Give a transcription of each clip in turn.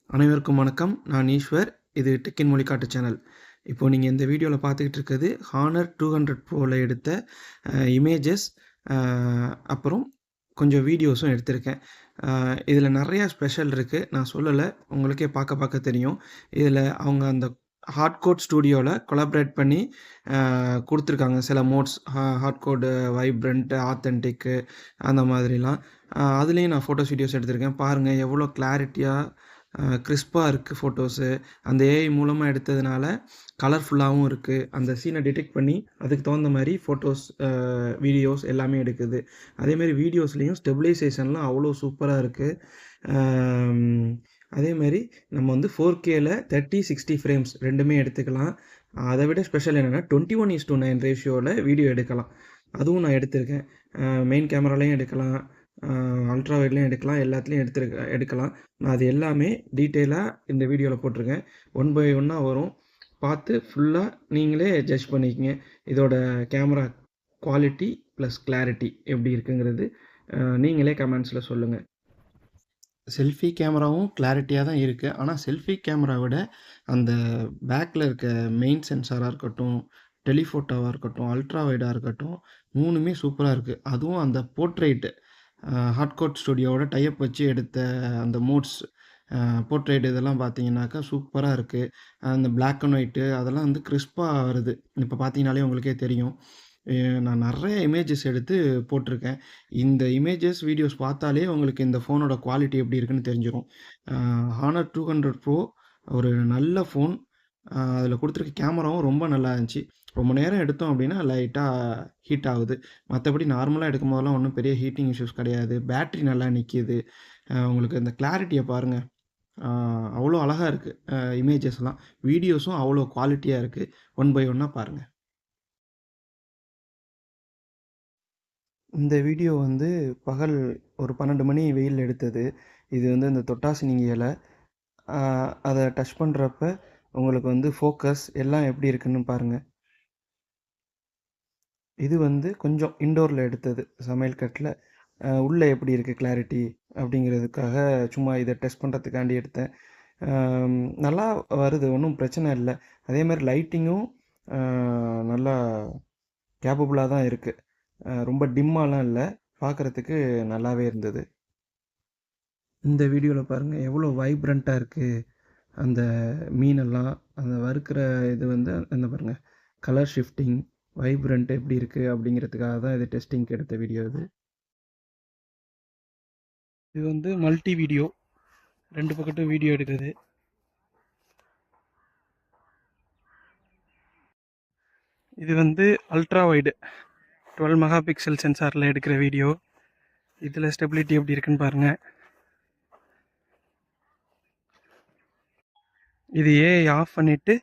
அனைவருக்கும் வணக்கம். நான் ஈஸ்வர். இது டெக்கின் மொழிக்காட்டு சேனல். இப்போ நீங்க இந்த வீடியோல பார்த்துக்கிட்டு இருக்கிறது ஹானர் 200 ப்ரோல எடுத்த இமேஜஸ் அ அப்புறம் கொஞ்சம் வீடியோஸும் எடுத்திருக்கேன். இதில நெறையா ஸ்பெஷல் இருக்கு. நான் சொல்லல. உங்களுக்கே பார்க்க பார்க்க தெரியும். இதில அவங்க அந்த ஹார்ட்கோட் ஸ்டுடியோல கொலாபரேட் பண்ணி குடுத்துருக்காங்க. சில மோட்ஸ் ஹார்ட்கோடு, வைப்ரண்ட், ஆத்தென்டிக்கு அந்த மாதிரிலாம். அதுலேயும் நான் ஃபோட்டோஸ், வீடியோஸ் எடுத்திருக்கேன். பாருங்க எவ்வளோ கிளாரிட்டியா கிறிஸ்பா இருக்குது ஃபோட்டோஸு. அந்த ஏஐ மூலமா எடுத்ததுனால கலர்ஃபுல்லாவும் இருக்குது. அந்த சீனை டிடெக்ட் பண்ணி அதுக்கு தகுந்த மாரி ஃபோட்டோஸ், வீடியோஸ் எல்லாமே எடுக்குது. அதேமாரி வீடியோஸ்லேயும் ஸ்டெபிலைசேஷன்லாம் அவ்வளோ சூப்பரா இருக்குது. அதேமாரி நம்ம வந்து 4Kல 30, 60 ஃப்ரேம்ஸ் 2மே எடுத்துக்கலாம். அதை விட ஸ்பெஷல் என்னென்னா 21:9 ரேஷியோவில் வீடியோ எடுக்கலாம். அதுவும் நான் எடுத்திருக்கேன். மெயின் கேமராலையும் எடுக்கலாம், அல்ட்ரா வைட்லையும் எடுக்கலாம், எல்லாத்துலேயும் எடுக்கலாம். நான் அது எல்லாமே டீட்டெயிலாக இந்த வீடியோவில் போட்டிருக்கேன். ஒன் பை ஒன்னாக வரும். பார்த்து ஃபுல்லாக நீங்களே ஜட்ஜ் பண்ணிக்கங்க. இதோட கேமரா குவாலிட்டி ப்ளஸ் கிளாரிட்டி எப்படி இருக்குங்கிறது நீங்களே கமெண்ட்ஸில் சொல்லுங்கள். செல்ஃபி கேமராவும் கிளாரிட்டியாக தான் இருக்குது. ஆனால் செல்ஃபி கேமரா விட அந்த பேக்கில் இருக்க மெயின் சென்சாராக இருக்கட்டும், டெலிஃபோட்டோவாக இருக்கட்டும், அல்ட்ரா வைடாக இருக்கட்டும், 3மே சூப்பராக இருக்குது. அதுவும் அந்த போர்ட்ரைட்டு ஹார்ட்கோட் ஸ்டுடியோவோட டைப் வச்சு எடுத்த அந்த மோட்ஸ், போர்ட்ரைட் இதெல்லாம் பார்த்தீங்கன்னாக்கா சூப்பராக இருக்குது. அந்த பிளாக் அண்ட் ஒயிட்டு அதெல்லாம் வந்து கிறிஸ்பாக வருது. இப்போ பார்த்தீங்கனாலே உங்களுக்கே தெரியும். நான் நிறைய இமேஜஸ் எடுத்து போட்டிருக்கேன். இந்த இமேஜஸ், வீடியோஸ் பார்த்தாலே உங்களுக்கு இந்த ஃபோனோட குவாலிட்டி எப்படி இருக்குன்னு தெரிஞ்சிரும். ஹானர் 200 ப்ரோ ஒரு நல்ல ஃபோன். அதில் கொடுத்துருக்க கேமராவும் ரொம்ப நல்லா இருந்துச்சு. ரொம்ப நேரம் எடுத்தோம் அப்படின்னா லைட்டாக ஹீட் ஆகுது. மற்றபடி நார்மலாக எடுக்கும் போதெல்லாம் ஒன்றும் பெரிய ஹீட்டிங் இஷ்யூஸ் கிடையாது. பேட்ரி நல்லா நிற்கிது. உங்களுக்கு இந்த கிளாரிட்டியை பாருங்கள், அவ்வளோ அழகாக இருக்குது. இமேஜஸ்லாம், வீடியோஸும் அவ்வளோ குவாலிட்டியாக இருக்குது. ஒன் பை ஒன்னாக பாருங்கள். இந்த வீடியோ வந்து பகல் ஒரு 12 மணி வெயில்ல எடுத்தது. இது வந்து இந்த தொட்டாசினிங்கி இலை. அதை டச் பண்ணுறப்ப உங்களுக்கு வந்து ஃபோக்கஸ் எல்லாம் எப்படி இருக்குன்னு பாருங்கள். இது வந்து கொஞ்சம் இன்டோரில் எடுத்தது, சமையல் கட்டில். உள்ளே எப்படி இருக்குது கிளாரிட்டி அப்படிங்கிறதுக்காக சும்மா இதை டெஸ்ட் பண்ணுறதுக்காண்டி எடுத்தேன். நல்லா வருது, ஒன்றும் பிரச்சனை இல்லை. அதேமாதிரி லைட்டிங்கும் நல்லா கேப்பபுளாக தான் இருக்குது. ரொம்ப டிம்மாலாம் இல்லை, பார்க்குறதுக்கு நல்லாவே இருந்தது. இந்த வீடியோவில் பாருங்கள் எவ்வளோ வைப்ரண்ட்டாக இருக்குது அந்த மீனெல்லாம். அந்த வறுக்கிற இது வந்து அந்த பாருங்கள் கலர் ஷிஃப்டிங், வைப்ரண்ட் எப்படி இருக்குது அப்படிங்கிறதுக்காக தான் இது டெஸ்டிங்க்கு எடுத்த வீடியோ இது. இது வந்து மல்டி வீடியோ, 2 பக்கட்டும் வீடியோ எடுக்குது. இது வந்து அல்ட்ரா வைடு 12 மெகா பிக்சல் சென்சாரில் எடுக்கிற வீடியோ. இதில் ஸ்டெபிலிட்டி எப்படி இருக்குன்னு பாருங்கள். இது ஏஐ ஆஃப் பண்ணிவிட்டு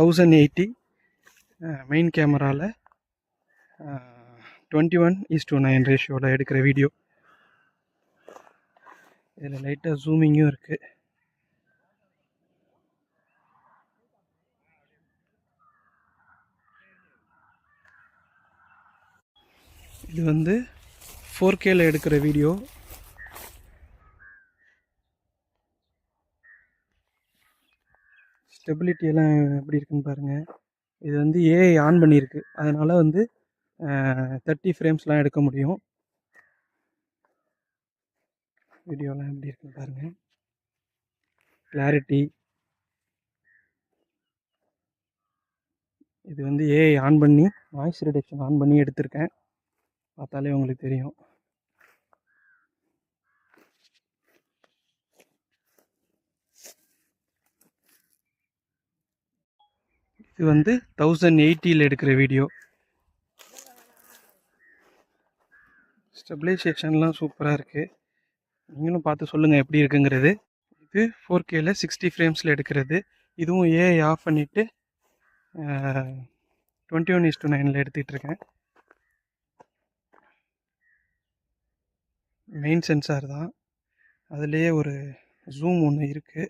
1080 மெயின் கேமராவில் 21:9 ரேஷியோவில் எடுக்கிற வீடியோ. இதில் லைட்டாக ஜூமிங்கும் இருக்குது. இது வந்து 4Kல எடுக்கிற வீடியோ. ஸ்டெபிலிட்டி எல்லாம் எப்படி இருக்குன்னு பாருங்கள். இது வந்து ஏஐ ஆன் பண்ணியிருக்கு, அதனால் வந்து 30 ஃப்ரேம்ஸ்லாம் எடுக்க முடியும். வீடியோலாம் எப்படி இருக்குன்னு பாருங்கள். கிளாரிட்டி, இது வந்து ஏஐ ஆன் பண்ணி நாய்ஸ் ரிடக்ஷன் ஆன் பண்ணி எடுத்திருக்கேன். பார்த்தாலே உங்களுக்கு தெரியும். இது வந்து 1080ல் எடுக்கிற வீடியோ. ஸ்டெபிலைசேஷன்லாம் சூப்பராக இருக்குது. நீங்களும் பார்த்து சொல்லுங்கள் எப்படி இருக்குங்கிறது. இது 4Kல 60 ஃப்ரேம்ஸில் எடுக்கிறது. இதுவும் ஏஐ ஆஃப் பண்ணிவிட்டு 21:9 எடுத்துகிட்ருக்கேன். மெயின் சென்சார் தான், அதுலேயே ஒரு ஜூம் ஒன்று இருக்குது.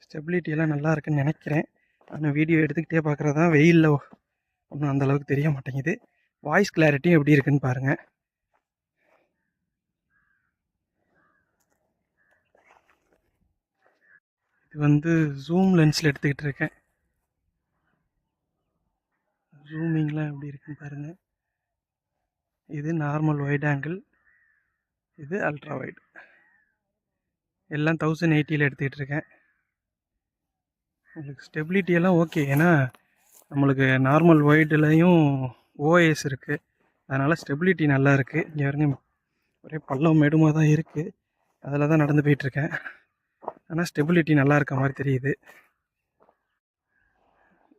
ஸ்டெபிலிட்டி எல்லாம் நல்லா இருக்குன்னு நினைக்கிறேன். ஆனால் வீடியோ எடுத்துக்கிட்டே பார்க்குறது தான், வெயிலில் ஒன்றும் அந்தளவுக்கு தெரிய மாட்டேங்குது. வாய்ஸ் கிளாரிட்டியும் எப்படி இருக்குன்னு பாருங்கள். இது வந்து ஜூம் லென்ஸில் எடுத்துக்கிட்டு இருக்கேன். ஜூமிங்லாம் எப்படி இருக்குன்னு பாருங்கள். இது நார்மல் வைட் ஆங்கிள், இது அல்ட்ரா வைட். எல்லாம் 1080ல் எடுத்துக்கிட்டு இருக்கேன். உங்களுக்கு ஸ்டெபிலிட்டியெல்லாம் ஓகே, ஏன்னா நம்மளுக்கு நார்மல் வைட்லேயும் ஓஎஸ் இருக்குது, அதனால் ஸ்டெபிலிட்டி நல்லா இருக்குது. இங்கே பாருங்க, ஒரே பள்ளம் மேடுமாக தான் இருக்குது, அதில் தான் நடந்து போயிட்டுருக்கேன். ஆனால் ஸ்டெபிலிட்டி நல்லா இருக்க மாதிரி தெரியுது.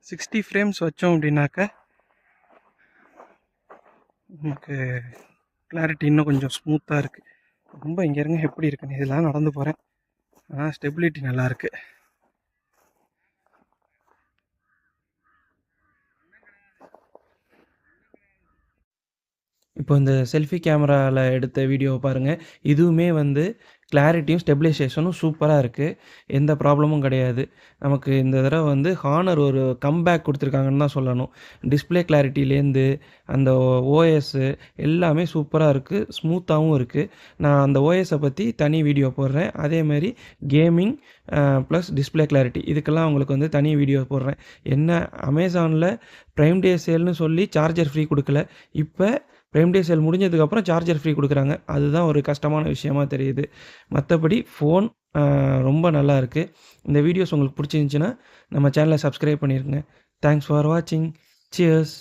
60 ஃப்ரேம்ஸ் வச்சோம் அப்படின்னாக்க நமக்கு கிளாரிட்டி இன்னும் கொஞ்சம் ஸ்மூத்தாக இருக்குது. ரொம்ப இங்கே இருங்க எப்படி இருக்குன்னு, இதெல்லாம் நடந்து போகிறேன், ஆனால் ஸ்டெபிலிட்டி நல்லாயிருக்கு. இப்போ இந்த செல்ஃபி கேமராவில் எடுத்த வீடியோவை பாருங்கள். இதுவுமே வந்து கிளாரிட்டியும் ஸ்டெபிலைசேஷனும் சூப்பராக இருக்குது, எந்த ப்ராப்ளமும் கிடையாது. நமக்கு இந்த தடவை வந்து ஹானர் ஒரு கம்பேக் கொடுத்துருக்காங்கன்னு தான் சொல்லணும். டிஸ்பிளே கிளாரிட்டிலேருந்து அந்த ஓஎஸ்ஸு எல்லாமே சூப்பராக இருக்குது, ஸ்மூத்தாகவும் இருக்குது. நான் அந்த ஓஎஸை பற்றி தனி வீடியோ போடுறேன். அதேமாதிரி கேமிங் ப்ளஸ் டிஸ்பிளே கிளாரிட்டி இதுக்கெல்லாம் உங்களுக்கு வந்து தனி வீடியோ போடுறேன். என்ன அமேசானில் ப்ரைம் டே சேல்னு சொல்லி சார்ஜர் ஃப்ரீ கொடுக்கல, இப்போ ப்ரைம் டே சேல் முடிஞ்சதுக்கப்புறம் சார்ஜர் ஃப்ரீ கொடுக்குறாங்க. அதுதான் ஒரு கஷ்டமான விஷயமா தெரியுது. மற்றபடி ஃபோன் ரொம்ப நல்லா இருக்குது. இந்த வீடியோஸ் உங்களுக்கு பிடிச்சிருந்துச்சின்னா நம்ம சேனலை சப்ஸ்கிரைப் பண்ணிடுங்க. தேங்க்ஸ் ஃபார் வாட்சிங். சியர்ஸ்.